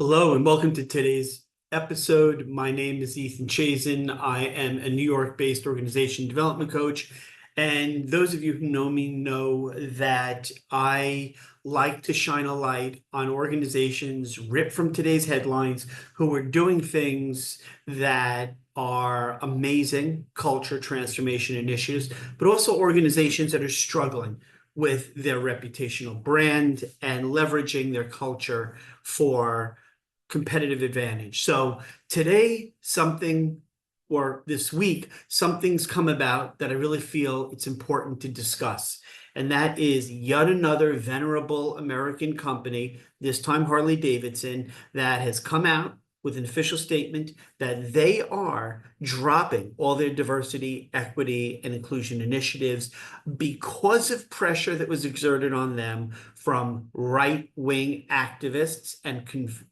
Hello and welcome to today's episode. My name is Ethan Chazen. I am a New York-based organization development coach. And those of you who know me know that I like to shine a light on organizations ripped from today's headlines who are doing things that are amazing culture transformation initiatives, but also organizations that are struggling with their reputational brand and leveraging their culture for competitive advantage. So today, or this week, something's come about that I really feel it's important to discuss. And that is yet another venerable American company, this time Harley-Davidson, that has come out with an official statement that they are dropping all their diversity, equity, and inclusion initiatives because of pressure that was exerted on them from right-wing activists and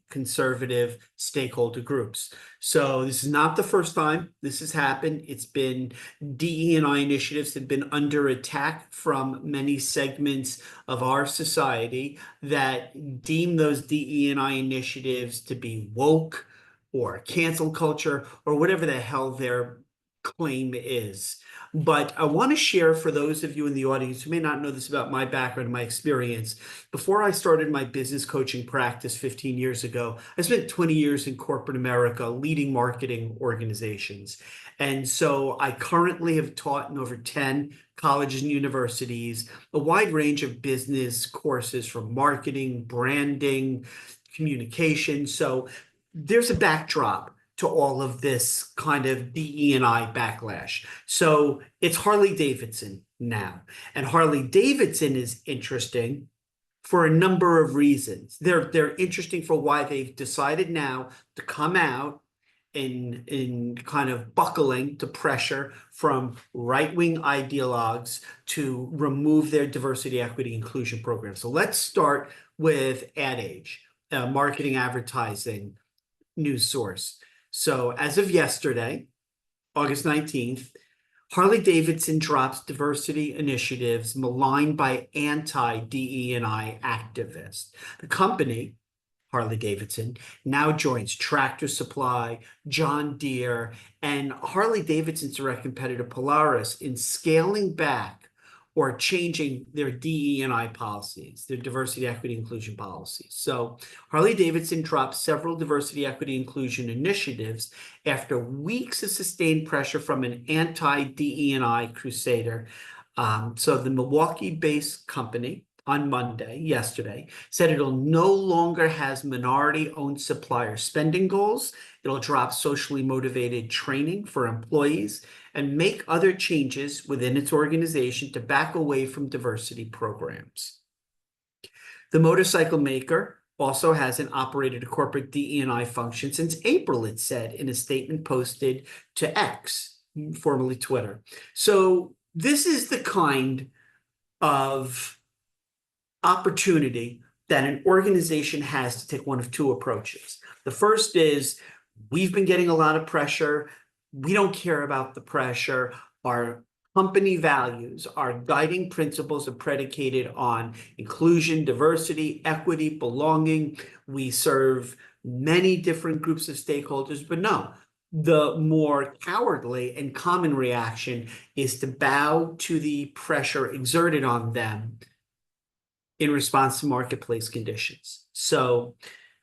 conservative stakeholder groups. So this is not the first time this has happened. It's been DE&I initiatives that have been under attack from many segments of our society that deem those DE&I initiatives to be woke or cancel culture or whatever the hell their claim is. But I want to share for those of you in the audience who may not know this about my background and my experience. Before I started my business coaching practice 15 years ago, I spent 20 years in corporate America leading marketing organizations. And so I currently have taught in over 10 colleges and universities a wide range of business courses from marketing, branding, communication. So there's a backdrop to all of this kind of DE&I backlash. So it's Harley-Davidson now. And Harley-Davidson is interesting for a number of reasons. They're interesting for why they've decided now to come out in kind of buckling to pressure from right-wing ideologues to remove their diversity, equity, inclusion program. So let's start with Ad Age, a marketing advertising news source. So as of yesterday, August 19th, Harley-Davidson drops diversity initiatives maligned by anti-DE&I activists. The company, Harley-Davidson, now joins Tractor Supply, John Deere, and Harley-Davidson's direct competitor Polaris in scaling back or changing their DE&I policies, their diversity, equity, inclusion policies. So Harley-Davidson dropped several diversity, equity, inclusion initiatives after weeks of sustained pressure from an anti-DE&I crusader. So the Milwaukee-based company on yesterday, said it'll no longer has minority-owned supplier spending goals. It'll drop socially motivated training for employees and make other changes within its organization to back away from diversity programs. The motorcycle maker also hasn't operated a corporate DE&I function since April, it said in a statement posted to X, formerly Twitter. So this is the kind of opportunity that an organization has to take one of two approaches. The first is, we've been getting a lot of pressure. We don't care about the pressure. Our company values, our guiding principles are predicated on inclusion, diversity, equity, belonging. We serve many different groups of stakeholders, but no, the more cowardly and common reaction is to bow to the pressure exerted on them in response to marketplace conditions. So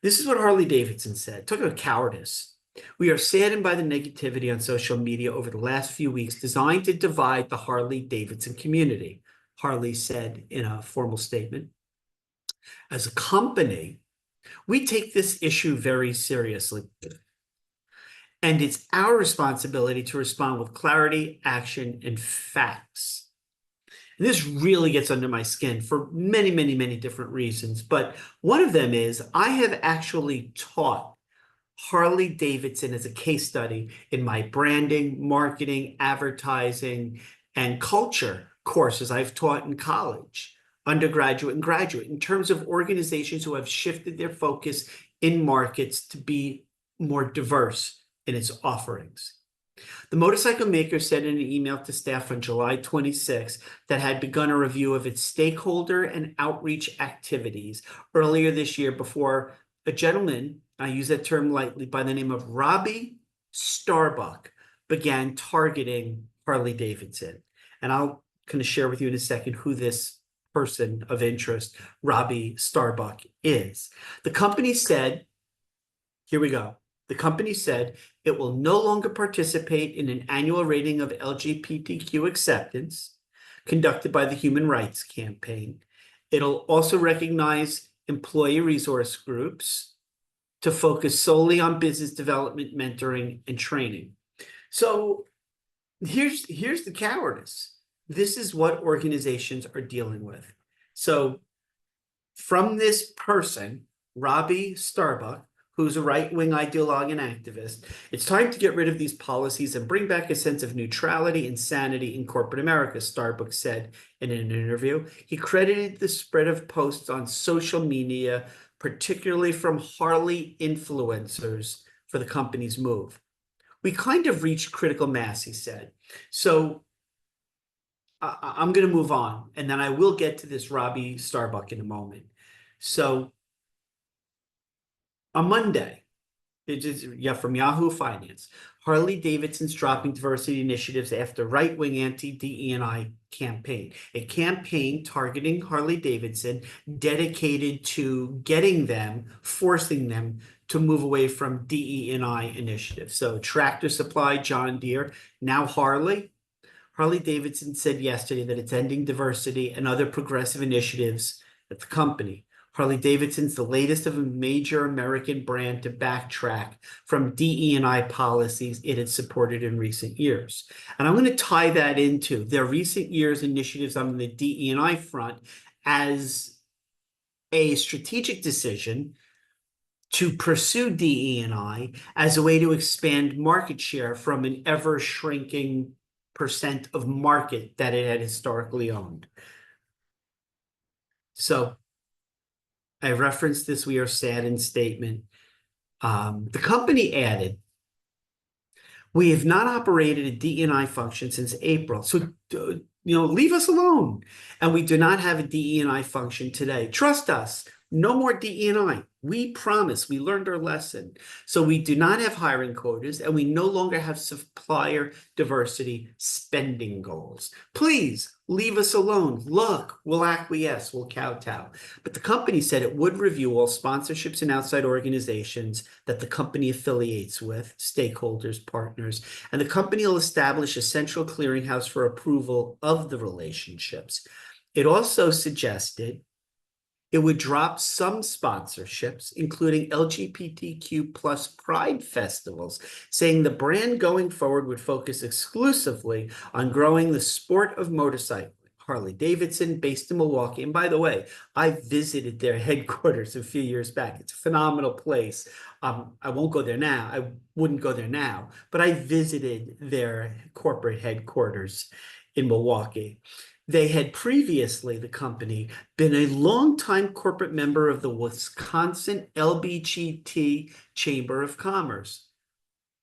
this is what Harley-Davidson said. Talk about cowardice. We are saddened by the negativity on social media over the last few weeks designed to divide the Harley-Davidson community, Harley said in a formal statement. As a company, we take this issue very seriously. And it's our responsibility to respond with clarity, action, and facts. And this really gets under my skin for many, many, many different reasons. But one of them is I have actually taught Harley-Davidson as a case study in my branding, marketing, advertising, and culture courses I've taught in college, undergraduate and graduate, in terms of organizations who have shifted their focus in markets to be more diverse in its offerings. The motorcycle maker said in an email to staff on July 26 that had begun a review of its stakeholder and outreach activities earlier this year before a gentleman I use that term lightly, by the name of Robbie Starbuck began targeting Harley-Davidson. And I'll kind of share with you in a second who this person of interest, Robbie Starbuck, is. The company said, here we go. The company said it will no longer participate in an annual rating of LGBTQ acceptance conducted by the Human Rights Campaign. It'll also recognize employee resource groups to focus solely on business development, mentoring, and training. So here's the cowardice. This is what organizations are dealing with. So from this person, Robbie Starbuck, who's a right-wing ideologue and activist, it's time to get rid of these policies and bring back a sense of neutrality and sanity in corporate America, Starbuck said in an interview. He credited the spread of posts on social media, particularly from Harley influencers, for the company's move. We kind of reached critical mass, he said. So I'm going to move on, and then I will get to this Robbie Starbuck in a moment. So on Monday, from Yahoo Finance, Harley-Davidson's dropping diversity initiatives after right-wing anti-DE&I campaign, a campaign targeting Harley-Davidson dedicated to forcing them to move away from DE&I initiatives. So Tractor Supply, John Deere, now Harley. Harley-Davidson said yesterday that it's ending diversity and other progressive initiatives at the company. Harley-Davidson's the latest of a major American brand to backtrack from DE&I policies it had supported in recent years. And I'm going to tie that into their recent years initiatives on the DE&I front as a strategic decision to pursue DE&I as a way to expand market share from an ever-shrinking percent of market that it had historically owned. So I referenced this "we are saddened" statement. The company added, "We have not operated a DE&I function since April, so leave us alone. And we do not have a DE&I function today. Trust us, no more DE&I. We promise. We learned our lesson. So we do not have hiring quotas, and we no longer have supplier diversity spending goals. Please leave us alone. Look, we'll acquiesce, we'll kowtow." But the company said it would review all sponsorships and outside organizations that the company affiliates with, stakeholders, partners, and the company will establish a central clearinghouse for approval of the relationships. It also suggested it would drop some sponsorships, including LGBTQ plus pride festivals, saying the brand going forward would focus exclusively on growing the sport of motorcycling. Harley-Davidson, based in Milwaukee. And by the way, I visited their headquarters a few years back. It's a phenomenal place. I won't go there now. I wouldn't go there now, but I visited their corporate headquarters in Milwaukee. They had previously, the company, been a longtime corporate member of the Wisconsin LBGT Chamber of Commerce.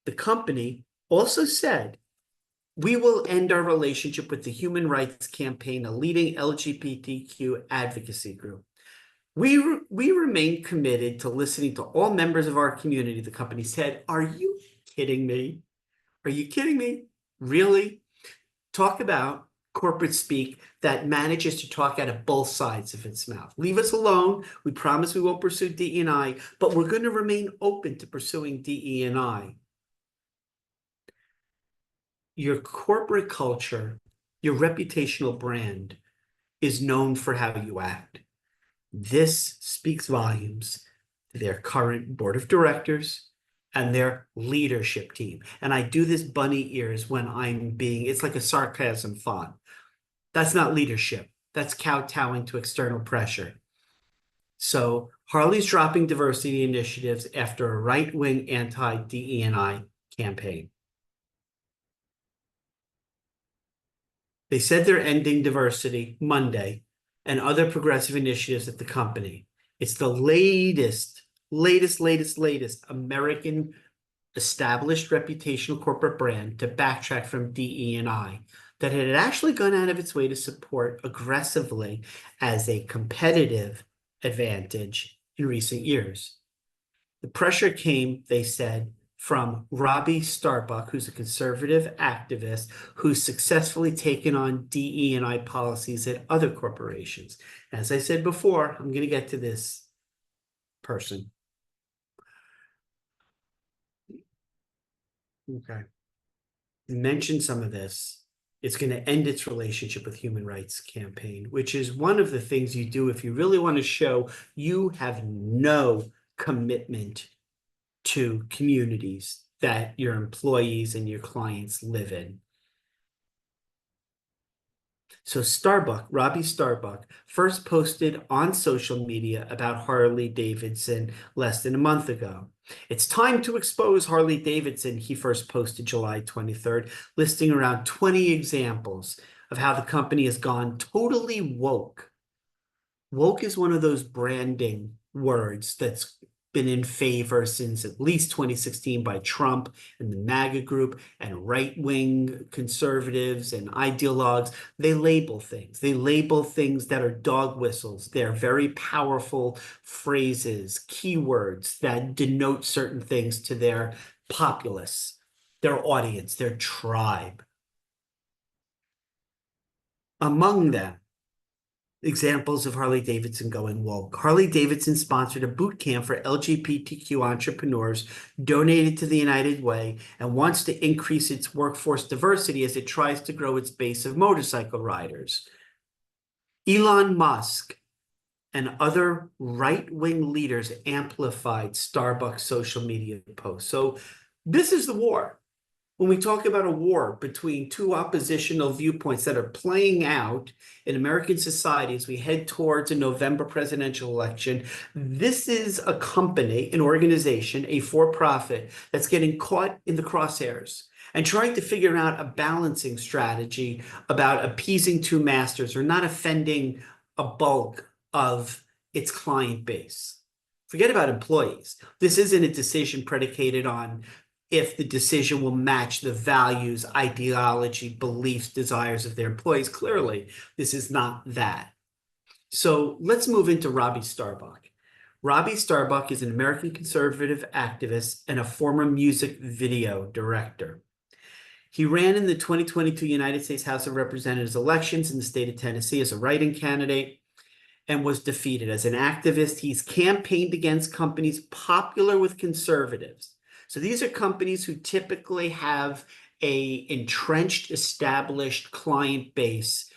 The company also said, "We will end our relationship with the Human Rights Campaign, a leading LGBTQ advocacy group. We remain committed to listening to all members of our community," the company said. Are you kidding me? Are you kidding me? Really? Talk about corporate speak that manages to talk out of both sides of its mouth. Leave us alone. We promise we won't pursue DE&I, but we're going to remain open to pursuing DE&I. Your corporate culture, your reputational brand is known for how you act. This speaks volumes to their current board of directors and their leadership team. And I do this bunny ears when it's like a sarcasm font. That's not leadership. That's kowtowing to external pressure. So Harley's dropping diversity initiatives after a right-wing anti-DE&I campaign. They said they're ending diversity Monday and other progressive initiatives at the company. It's the latest American established reputational corporate brand to backtrack from DE&I that had actually gone out of its way to support aggressively as a competitive advantage in recent years. The pressure came, they said, from Robbie Starbuck, who's a conservative activist who's successfully taken on DE&I policies at other corporations. As I said before, I'm going to get to this person. Okay. You mentioned some of this. It's going to end its relationship with Human Rights Campaign, which is one of the things you do if you really want to show you have no commitment to communities that your employees and your clients live in. So Robbie Starbuck, first posted on social media about Harley-Davidson less than a month ago. It's time to expose Harley-Davidson, he first posted July 23rd, listing around 20 examples of how the company has gone totally woke. Woke is one of those branding words that's been in favor since at least 2016 by Trump and the MAGA group and right-wing conservatives and ideologues. They label things. They label things that are dog whistles. They're very powerful phrases, keywords that denote certain things to their populace, their audience, their tribe. Among them, examples of Harley-Davidson going woke. Harley-Davidson sponsored a boot camp for LGBTQ entrepreneurs donated to the United Way and wants to increase its workforce diversity as it tries to grow its base of motorcycle riders. Elon Musk and other right-wing leaders amplified Starbucks social media posts. So this is the war. When we talk about a war between two oppositional viewpoints that are playing out in American society as we head towards a November presidential election, this is a company, an organization, a for-profit that's getting caught in the crosshairs and trying to figure out a balancing strategy about appeasing two masters or not offending a bulk of its client base. Forget about employees. This isn't a decision predicated on if the decision will match the values, ideology, beliefs, desires of their employees. Clearly, this is not that. So let's move into Robbie Starbuck. Robbie Starbuck is an American conservative activist and a former music video director. He ran in the 2022 United States House of Representatives elections in the state of Tennessee as a write-in candidate and was defeated. As an activist, he's campaigned against companies popular with conservatives. So these are companies who typically have a entrenched, established client base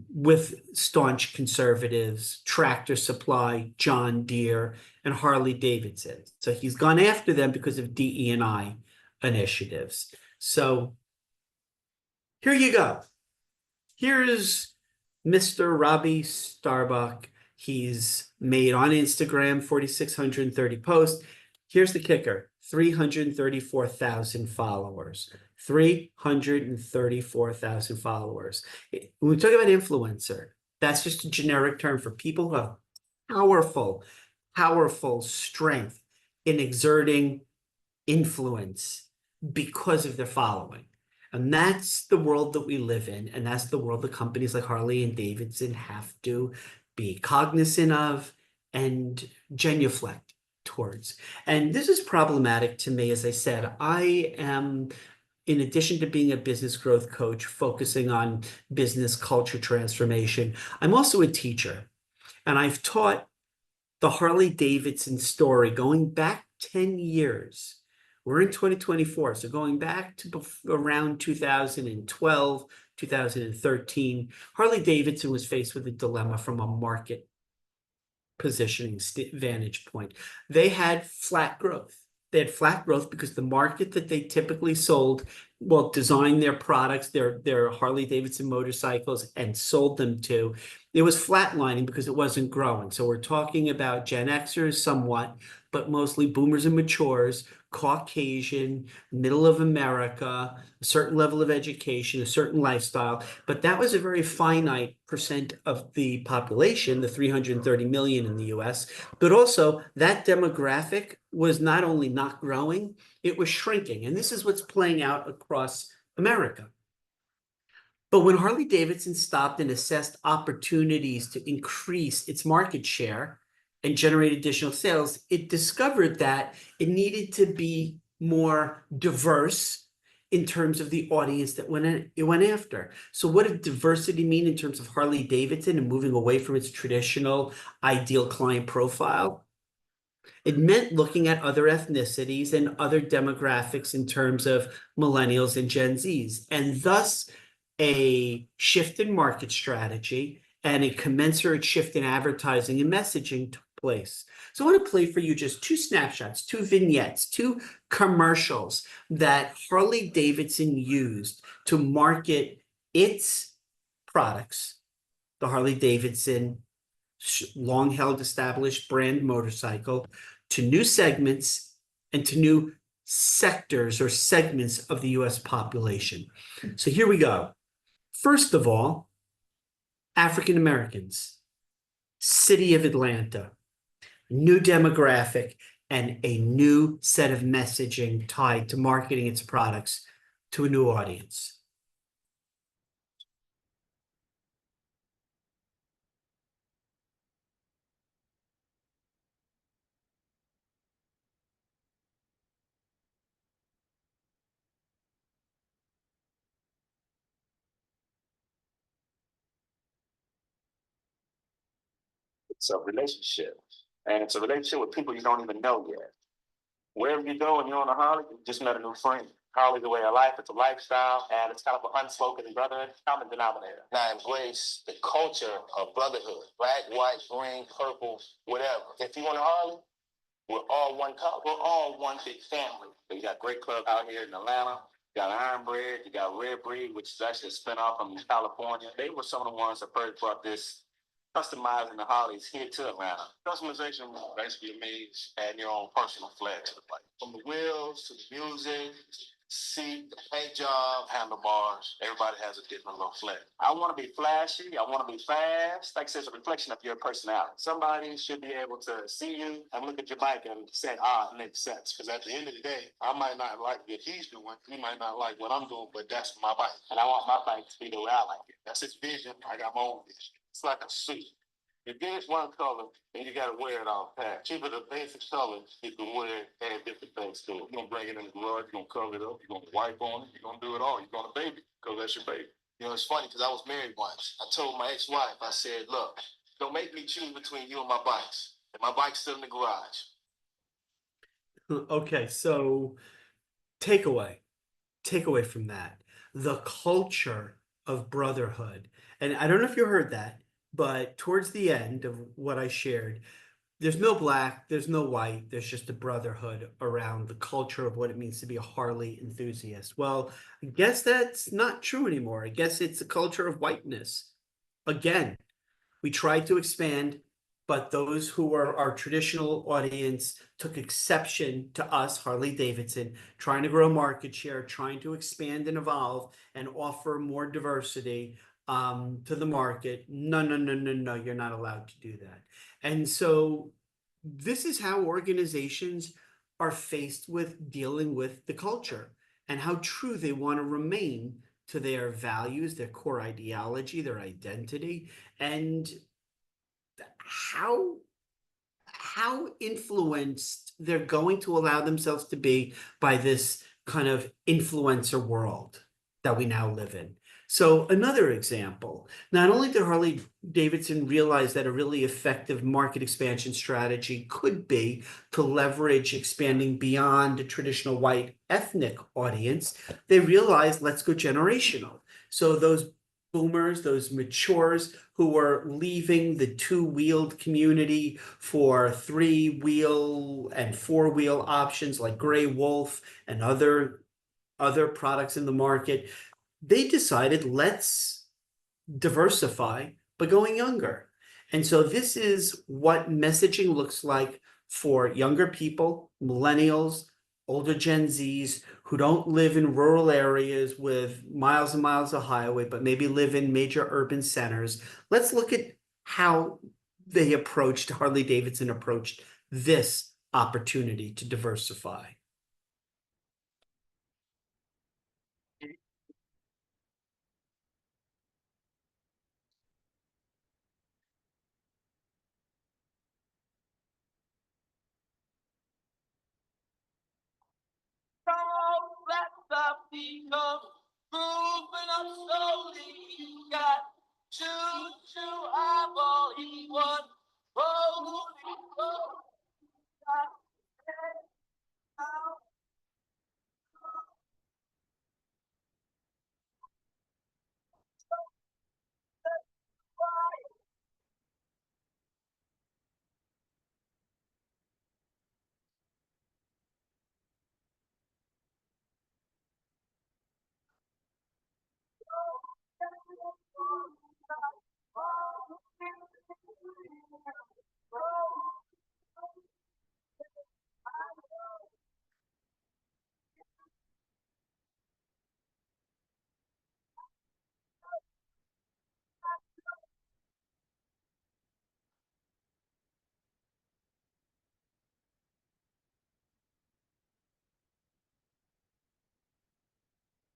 with staunch conservatives, Tractor Supply, John Deere, and Harley-Davidson. So he's gone after them because of DE&I initiatives. So here you go. Here's Mr. Robbie Starbuck. He's made on Instagram 4,630 posts. Here's the kicker. 334,000 followers. 334,000 followers. When we talk about influencer, that's just a generic term for people who have powerful strength in exerting influence because of their following. And that's the world that we live in. And that's the world that companies like Harley and Davidson have to be cognizant of and genuflect towards. And this is problematic to me. As I said, I am, in addition to being a business growth coach, focusing on business culture transformation, I'm also a teacher. And I've taught the Harley-Davidson story going back 10 years. We're in 2024, so going back to around 2012, 2013, Harley-Davidson was faced with a dilemma from a market positioning vantage point. They had flat growth. They had flat growth because the market that they typically sold, well, designed their products, their Harley-Davidson motorcycles, and sold them to, it was flatlining because it wasn't growing. So we're talking about Gen Xers somewhat, but mostly boomers and matures, Caucasian, middle of America, a certain level of education, a certain lifestyle. But that was a very finite percent of the population, the 330 million in the US. But also that demographic was not only not growing, it was shrinking. And this is what's playing out across America. But when Harley-Davidson stopped and assessed opportunities to increase its market share, and generate additional sales, it discovered that it needed to be more diverse in terms of the audience that it went after. So what did diversity mean in terms of Harley-Davidson and moving away from its traditional ideal client profile? It meant looking at other ethnicities and other demographics in terms of millennials and Gen Zs, and thus a shift in market strategy and a commensurate shift in advertising and messaging took place. So I want to play for you just two snapshots, two vignettes, two commercials that Harley-Davidson used to market its products, the Harley-Davidson long-held established brand motorcycle, to new segments and to new sectors or segments of the US population. So here we go. First of all, African Americans, city of Atlanta, new demographic, and a new set of messaging tied to marketing its products to a new audience. It's a relationship. And it's a relationship with people you don't even know yet. Wherever you go and you're on a Harley, you just met a new friend. Harley's a way of life, it's a lifestyle, and it's kind of an unspoken brotherhood, common denominator. Now embrace the culture of brotherhood. Black, white, green, purple, whatever. If you want a Harley, we're all one color. We're all one big family. So you got great club out here in Atlanta. You got Iron Bread, you got Red Breed, which is actually a spinoff from California. They were some of the ones that first brought this customizing the Harleys here to Atlanta. Customization basically means adding your own personal flair to the bike. From the wheels to the music, seat, the paint job, handlebars, everybody has a different little flair. I want to be flashy. I want to be fast. Like I said, it's a reflection of your personality. Somebody should be able to see you and look at your bike and say, it makes sense. Because at the end of the day, I might not like what he's doing. He might not like what I'm doing, but that's my bike. And I want my bike to be the way I like it. That's his vision. I got my own vision. It's like a suit. You get it one color, and you got to wear it all packed. Cheaper the basic colors, you can wear it and different things to it. You're going to bring it in the garage, you're going to cover it up, you're going to wipe on it, you're going to do it all. You're going to baby, because that's your baby. You know, it's funny, because I was married once. I told my ex-wife, I said, look, don't make me choose between you and my bikes. And my bike's still in the garage. Okay, so takeaway from that, the culture of brotherhood. And I don't know if you heard that, but towards the end of what I shared, there's no black, there's no white, there's just a brotherhood around the culture of what it means to be a Harley enthusiast. Well, I guess that's not true anymore. I guess it's a culture of whiteness. Again, we tried to expand, but those who were our traditional audience took exception to us, Harley-Davidson, trying to grow market share, trying to expand and evolve and offer more diversity to the market. No, no, no, no, no, you're not allowed to do that. And so this is how organizations are faced with dealing with the culture and how true they want to remain to their values, their core ideology, their identity, and how influenced they're going to allow themselves to be by this kind of influencer world that we now live in. So another example, not only did Harley-Davidson realize that a really effective market expansion strategy could be to leverage expanding beyond a traditional white ethnic audience, they realized, let's go generational. So those boomers, those matures who were leaving the two-wheeled community for three-wheel and four-wheel options like Gray Wolf and other products in the market, they decided, let's diversify by going younger. And so this is what messaging looks like for younger people, millennials, older Gen Zs who don't live in rural areas with miles and miles of highway, but maybe live in major urban centers. Let's look at how Harley-Davidson approached this opportunity to diversify. become moving up slowly. He got two eyeball. He was rolling.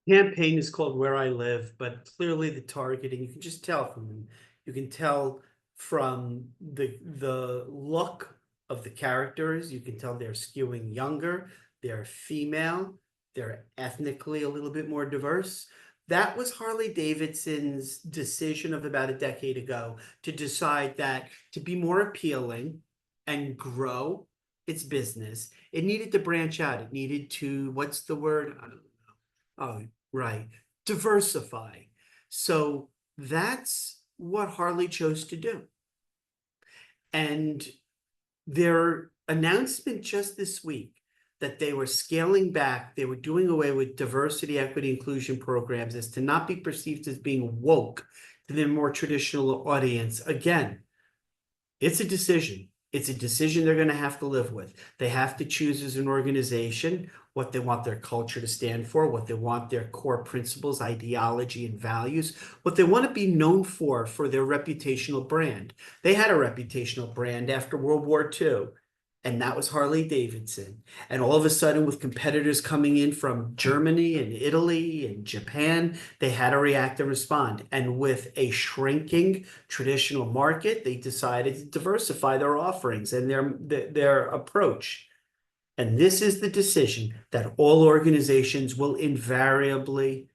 Campaign is called Where I Live, but clearly the targeting, you can just tell from them. You can tell from the look of the characters, you can tell they're skewing younger, they're female, they're ethnically a little bit more diverse. That was Harley-Davidson's decision of about a decade ago to decide that to be more appealing and grow its business, it needed to branch out. It needed to, what's the word? I don't know. Oh, right. Diversify. So that's what Harley chose to do. And their announcement just this week that they were scaling back, they were doing away with diversity, equity, inclusion programs as to not be perceived as being woke to their more traditional audience. Again, it's a decision. It's a decision they're going to have to live with. They have to choose as an organization what they want their culture to stand for, what they want their core principles, ideology, and values, what they want to be known for their reputational brand. They had a reputational brand after World War II, and that was Harley-Davidson. And all of a sudden, with competitors coming in from Germany and Italy and Japan, they had to react and respond. And with a shrinking traditional market, they decided to diversify their offerings and their approach. And this is the decision that all organizations will invariably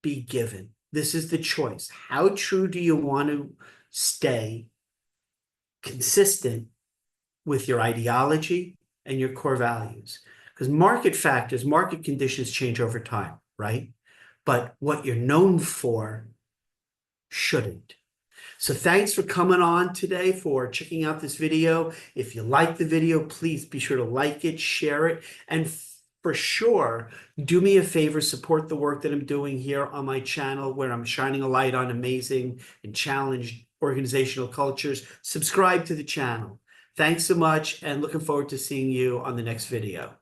be given. This is the choice. How true do you want to stay consistent with your ideology and your core values? Because market factors, market conditions change over time, right? But what you're known for shouldn't. So thanks for coming on today, for checking out this video. If you like the video, please be sure to like it, share it, and for sure, do me a favor, support the work that I'm doing here on my channel, where I'm shining a light on amazing and challenged organizational cultures. Subscribe to the channel. Thanks so much, and looking forward to seeing you on the next video.